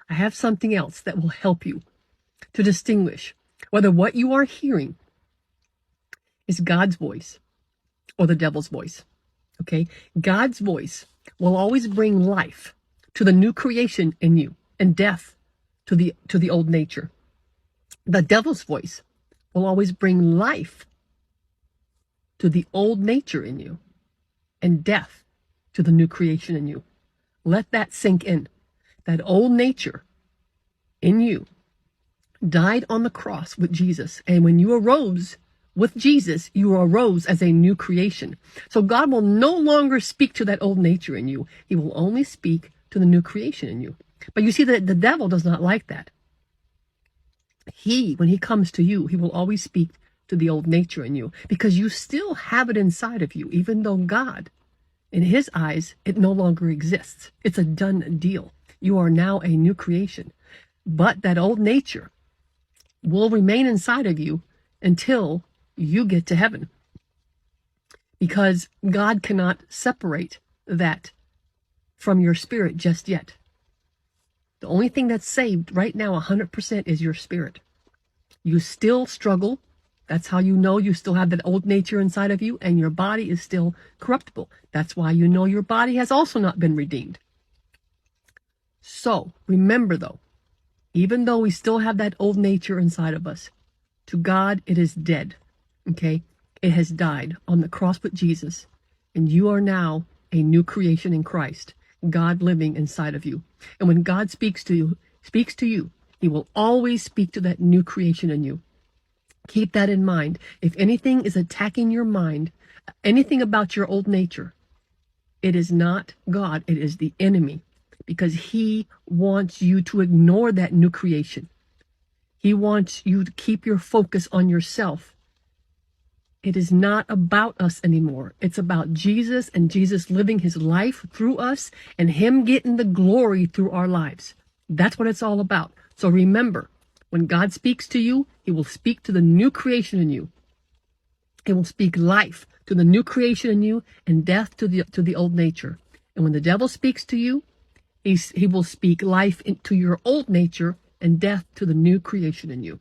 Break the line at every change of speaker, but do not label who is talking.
I have something else that will help you to distinguish whether what you are hearing is God's voice or the devil's voice. Okay? God's voice will always bring life to the new creation in you and death to the old nature. The devil's voice will always bring life to the old nature in you and death to the new creation in you. Let that sink in. That old nature in you died on the cross with Jesus. And when you arose with Jesus, you arose as a new creation. So God will no longer speak to that old nature in you. He will only speak to the new creation in you. But you see that the devil does not like that. When he comes to you, he will always speak to the old nature in you because you still have it inside of you, even though God, in his eyes, it no longer exists. It's a done deal. You are now a new creation. But that old nature will remain inside of you until you get to heaven. Because God cannot separate that from your spirit just yet. The only thing that's saved right now 100% is your spirit. You still struggle. That's how you know you still have that old nature inside of you, and your body is still corruptible. That's why you know your body has also not been redeemed. So remember though, even though we still have that old nature inside of us, to God it is dead. Okay? It has died on the cross with Jesus, and you are now a new creation in Christ. God living inside of you. And when God speaks to you, he will always speak to that new creation in you. Keep that in mind. If anything is attacking your mind, anything about your old nature, it is not God, it is the enemy, because he wants you to ignore that new creation. He wants you to keep your focus on yourself. It is not about us anymore. It's about Jesus and Jesus living his life through us and him getting the glory through our lives. That's what it's all about. So remember, when God speaks to you, he will speak to the new creation in you. He will speak life to the new creation in you and death to the old nature. And when the devil speaks to you, he will speak life into your old nature and death to the new creation in you.